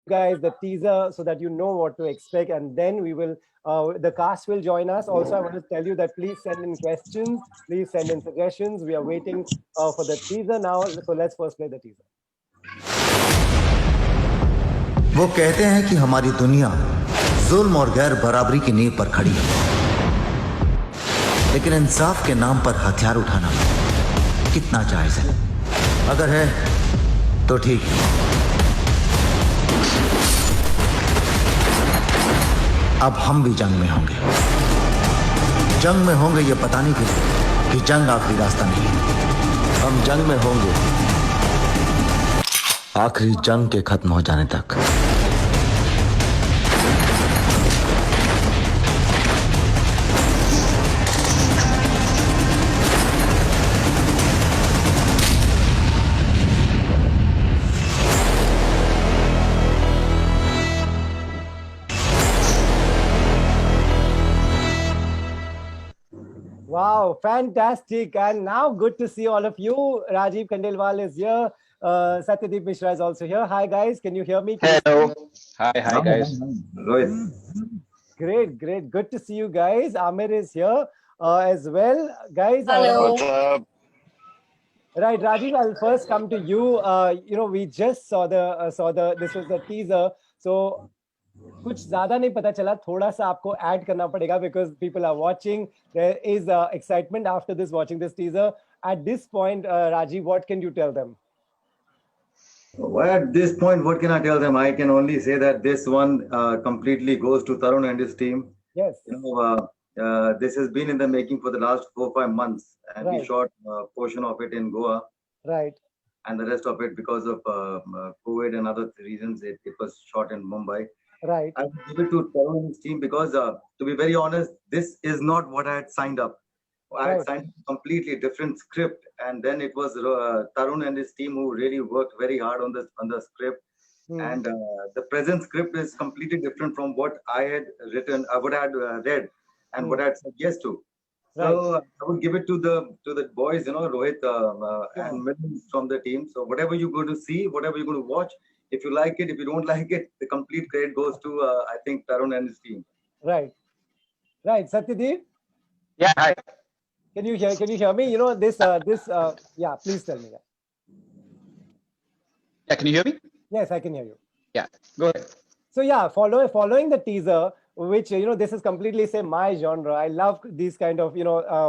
guys the teaser so that you know what to expect, and then we will. The cast will join us. Also, I want to tell you that please send in questions, please send in suggestions. We are waiting for the teaser now. So let's first play the teaser. वो कहते हैं कि हमारी दुनिया जुल्म और गैर बराबरी की नींव पर खड़ी है, लेकिन इंसाफ के नाम पर हथियार उठाना कितना जायज है? अगर है तो ठीक है। अब हम भी जंग में होंगे। जंग में होंगे ये पता नहीं क्यों कि जंग आखिरी रास्ता नहीं है। हम जंग में होंगे आखिरी जंग के खत्म हो जाने तक। Wow, fantastic. And now good to see all of you. Rajiv Khandelwal is here. Satyadeep Mishra is also here. Hi, guys. Can you hear me? Hello. Hi, guys. Great, great. Good to see you guys. Amir is here as well. Guys, Hello. What's up? right, Rajiv, I'll first come to you. We just saw this was the teaser. So कुछ ज्यादा नहीं पता चला, थोड़ा सा आपको add करना पड़ेगा because people are watching. There is excitement after this, watching this teaser. At this point, Rajiv, what can you tell them? Well, at this point, what can I tell them? I can only say that this one completely goes to Tarun and his team. Yes. This has been in the making for the last 4 or 5 months, and Right. we shot a portion of it in Goa, Right. and the rest of it, because of COVID and other reasons, it was shot in Mumbai. Right. I would give it to Tarun and his team because, to be very honest, this is not what I had signed up. I had Right. signed a completely different script, and then it was Tarun and his team who really worked very hard on the script. And the present script is completely different from what I had written, what I had read, and what I had said yes to. So I would give it to the boys, Rohit and Milind from the team. So whatever you're going to see, whatever you're going to watch, if you like it, if you don't like it, the complete credit goes to I think Tarun and his team. Right. Satyadeep, Yeah, hi. can you hear me? Yeah, please tell me that. Yeah, can you hear me? Yes, I can hear you. Yeah, go ahead. So yeah, following the teaser, which this is completely say my genre. I love these kind of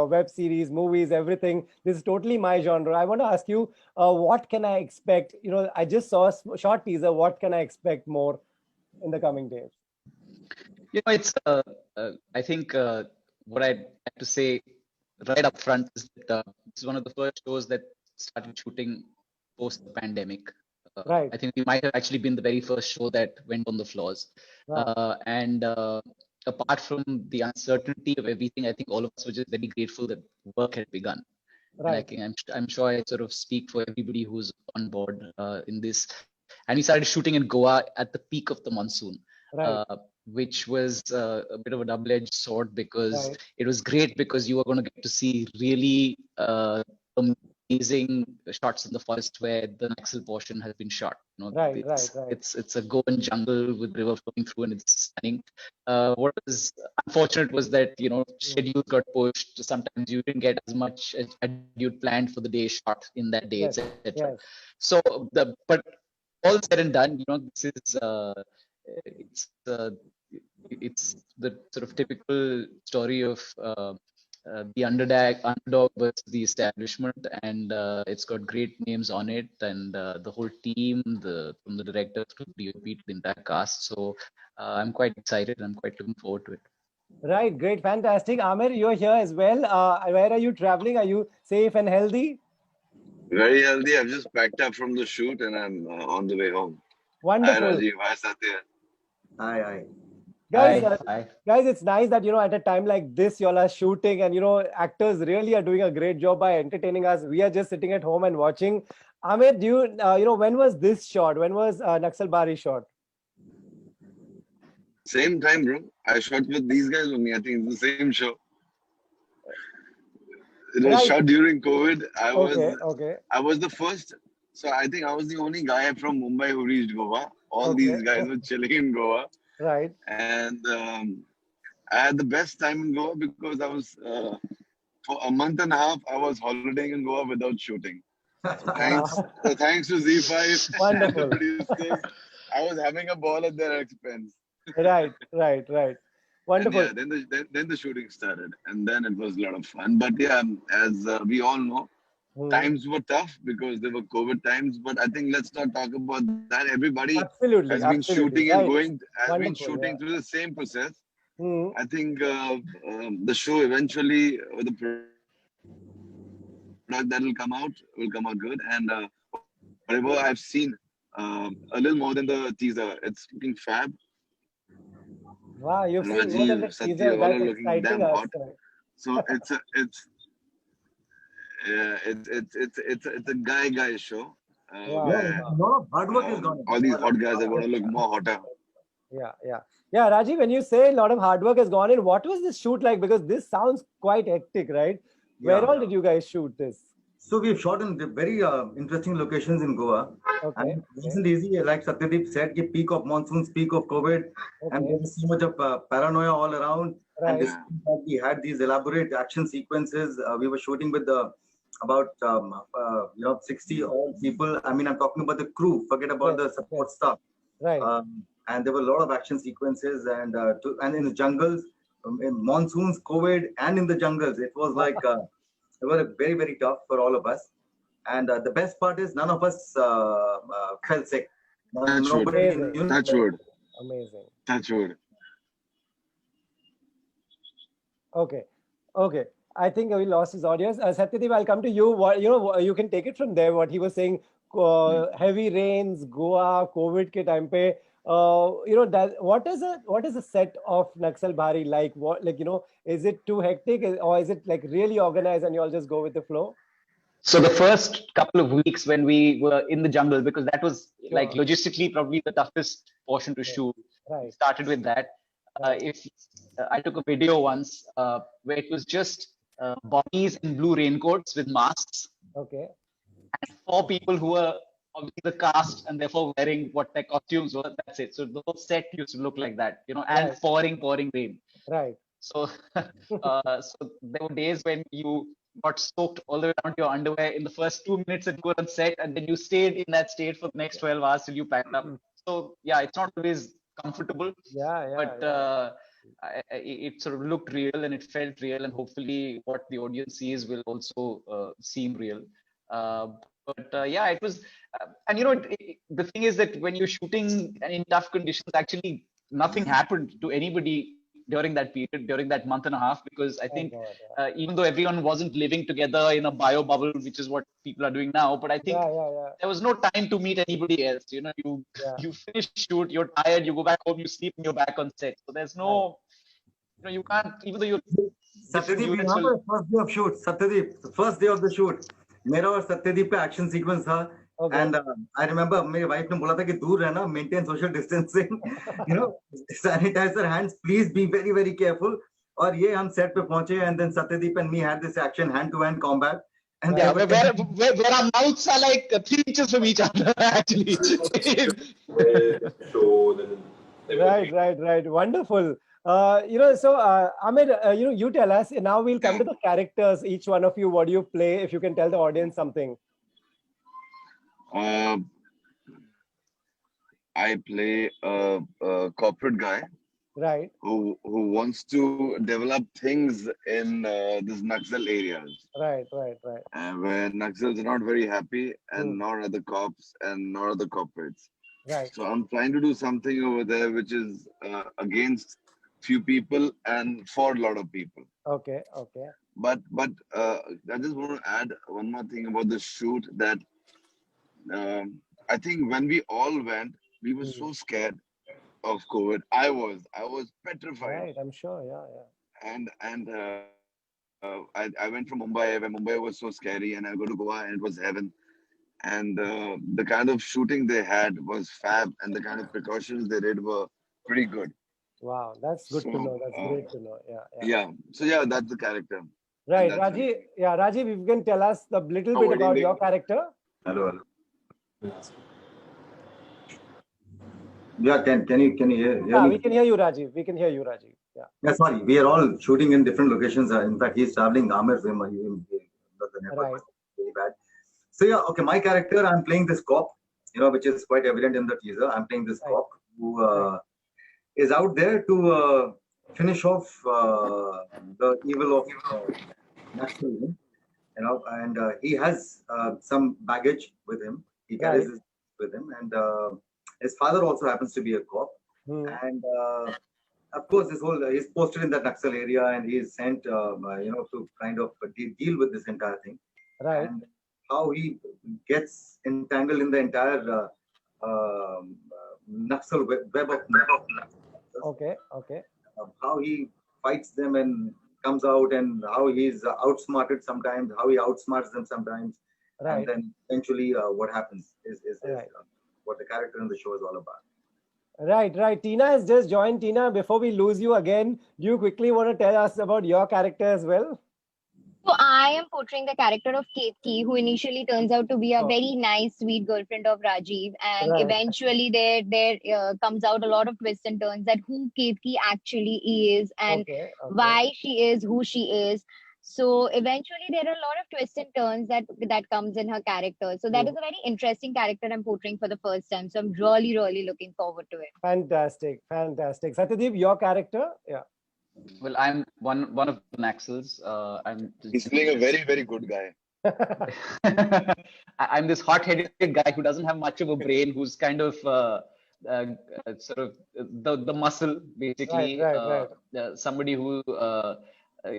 web series, movies, everything. This is totally my genre. I want to ask you, what can I expect? I just saw a short teaser. What can I expect more in the coming days? It's I think what I'd like to say right up front is that this is one of the first shows that started shooting post the pandemic. Right. I think we might have actually been the very first show that went on the floors. Wow. And apart from the uncertainty of everything, I think all of us were just very grateful that work had begun. Right. And I'm sure I sort of speak for everybody who's on board in this. And we started shooting in Goa at the peak of the monsoon, Right. which was a bit of a double-edged sword because Right. it was great because you were going to get to see really amazing shots in the forest where the Naxal portion has been shot. Right. It's a Goan jungle with river flowing through, and it's stunning. What was unfortunate was that schedules got pushed. Sometimes you didn't get as much as you'd planned for the day shot in that day, Yes. etc. Yes. So but all said and done, this is it's the sort of typical story of the underdog versus the establishment, and it's got great names on it, and the whole team, from the director to the DOP to the entire cast. So I'm quite excited. I'm quite looking forward to it. Right. Great. Fantastic. Amir, you're here as well. Where are you traveling? Are you safe and healthy? Very healthy. I've just packed up from the shoot and I'm on the way home. Wonderful. Hi, Rajiv. Hi, Satya. Hi. Guys, it's nice that at a time like this, y'all are shooting, and actors really are doing a great job by entertaining us. We are just sitting at home and watching. Amir, do you when was this shot? When was Naxalbari shot? Same time, bro. I shot with these guys only. I think it's the same show. It was shot during COVID. I was the first So I think I was the only guy from Mumbai who reached Goa. All Okay. these guys were chilling in Goa, Right. and I had the best time in Goa because I was for a month and a half I was holidaying in Goa without shooting. So Wow. thanks to Z5 and the Wonderful. producers, I was having a ball at their expense. Right. Right. Right. And Wonderful. yeah, then the shooting started, and then it was a lot of fun. But yeah, as we all know, Hmm. times were tough because they were COVID times. But I think let's not talk about that. Everybody has Absolutely. been shooting Absolutely. and Right. has been Wonderful. shooting Yeah. through the same process. Hmm. I think the show eventually, the product that will come out good. And whatever I've seen, a little more than the teaser, it's looking fab. Wow. You've seen more than Rajiv, the Satya, teaser. all are That's looking exciting damn us. hot. Right. So it's a guy show Wow. Yeah, where a lot of hard work is gone all in. these hot guys are going to look more hotter. Yeah, yeah, yeah. Rajiv, when you say a lot of hard work has gone in, what was this shoot like? Because this sounds quite hectic, right? Where Yeah. all did you guys shoot this? So we've shot in the very interesting locations in Goa. And Okay, it okay, wasn't easy, like Satyadeep said, the peak of monsoons, peak of COVID, and okay. there was so much of paranoia all around. And Right, despite Yeah, that, we had these elaborate action sequences. We were shooting with about 60 odd people. I mean, I'm talking about the crew. Forget about yes, the yes, support staff. right. And there were a lot of action sequences, and in the jungles, in monsoons, COVID, and in the jungles, it was like they were very very tough for all of us. And the best part is none of us fell sick. touch wood, Nobody Amazing, knew. touch wood, amazing. touch wood. Okay, okay. I think we lost his audience. Satyadeep, I'll come to you. What you can take it from there. What he was saying, heavy rains, Goa, COVID ke time pe. What is a set of Naxalbari like? What is it too hectic or is it like really organized and you all just go with the flow? So the first couple of weeks when we were in the jungle, because that was like Sure. logistically probably the toughest portion to Yes. shoot. We Right. started with that. Right. If I took a video once where it was just bodies in blue raincoats with masks, Okay. and four people who were obviously the cast and therefore wearing what their costumes were. That's it. So the whole set used to look like that, and Right. pouring rain. Right. So, so there were days when you got soaked all the way down to your underwear in the first 2 minutes that you were on set, and then you stayed in that state for the next 12 hours till you packed up. So, yeah, it's not always comfortable, Yeah. Yeah. but Yeah. it sort of looked real and it felt real, and hopefully, what the audience sees will also seem real. Uh, but yeah, it was, and the thing is that when you're shooting in tough conditions, actually nothing happened to anybody during that period, during that month and a half, because I Oh think God. Yeah. even though everyone wasn't living together in a bio bubble, which is what people are doing now, but I think Yeah. Yeah. Yeah. there was no time to meet anybody else. You Yeah. you finish shoot, you're tired, you go back home, you sleep, and you're back on set. So there's Right. no, you can't, even though you're different Satyadeep, you units will. remember the first day of shoot? Satyadeep, the first day of the shoot, मेरा और सत्यदीप का action sequence था. Okay. And I remember मेरी wife ने बोला था कि दूर रहना, maintain social distancing, sanitize your hands, please be very very careful. और ये हम set पे पहुंचे, and then Satyadeep and me had this action hand to hand combat. And Yeah, there were where our mouths are like 3 inches from each other, actually. Right. Wonderful. So Ahmed, you tell us. Now we'll come to the characters. Each one of you, what do you play? If you can tell the audience something. I play a corporate guy Right. who wants to develop things in these Naxal areas, Right. where Naxals are not very happy, and nor are the cops, and nor are the corporates. Right. So I'm trying to do something over there which is against few people and for a lot of people. Okay. But I just want to add one more thing about the shoot, that I think when we all went, we were so scared of COVID. I was petrified. Right. I'm sure. Yeah. And I went from Mumbai, where Mumbai was so scary, and I go to Goa and it was heaven. And the kind of shooting they had was fab, and the kind of precautions they did were pretty good. Wow. That's good to So know. That's great to know. Yeah. yeah. So yeah, that's the character. Right. And that's it. Rajiv, if you can tell us a little bit about your character. hello. Yeah, can you hear Yeah, me? we can hear you, Rajiv. We can hear you, Rajiv. Yeah. Yeah, sorry, we are all shooting in different locations. In fact, he's traveling. Amir, the network Right. was very bad. So yeah, okay. My character, I'm playing this cop, which is quite evident in the teaser. I'm playing this Right. cop who Right. is out there to finish off the evil of Naxalism, and he has some baggage with him. He carries Right. this with him, and his father also happens to be a cop. Hmm. And of course, he's posted in that Naxal area, and he's sent, to kind of deal with this entire thing, Right. and how he gets entangled in the entire Naxal web of Naxal, Okay. Okay. how he fights them and comes out, and how he's outsmarted sometimes, how he outsmarts them sometimes, and Right. then eventually what happens is Right. what the character in the show is all about. Right. Right. Tina has just joined. Tina, before we lose you again, do you quickly want to tell us about your character as well? So I am portraying the character of Ketki, who initially turns out to be a Oh, very nice, sweet girlfriend of Rajiv, and right. eventually there comes out a lot of twists and turns that who Ketki actually is and Okay. Okay. why she is who she is. So eventually there are a lot of twists and turns that comes in her character. So that Hmm. is a very interesting character I'm portraying for the first time. So I'm really, really looking forward to it. Fantastic. Fantastic. Satydeep, your character? Yeah. Well, I'm one of the Naxals. He's playing a very, very good guy. I'm this hot-headed guy who doesn't have much of a brain, who's kind of uh, sort of the muscle, Right. basically. Right. Right. Somebody who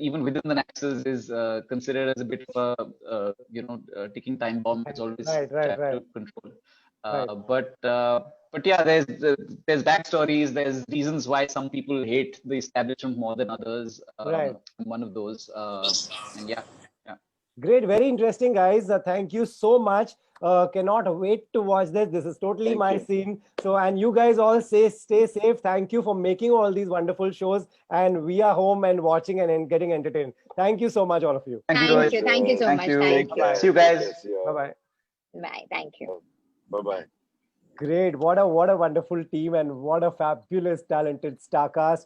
even within the Naxals is considered as a bit of a ticking time bomb. It's always Right. Right. trying Right. to control. Right. But yeah, there's backstories. There's reasons why some people hate the establishment more than others. Right. I'm one of those. And yeah. Great, very interesting, guys. Thank you so much. Cannot wait to watch this. This is totally Thank my you. scene. So, and you guys all stay safe. Thank you for making all these wonderful shows. And we are home and watching and getting entertained. Thank you so much, all of you. Thank you, Thank Rohit. you. Thank you so Thank much. you. Thank Take you. care. See you Take guys. care. See you Bye all. bye. Bye. Thank you. Bye-bye. Great. What a wonderful team and what a fabulous, talented star cast.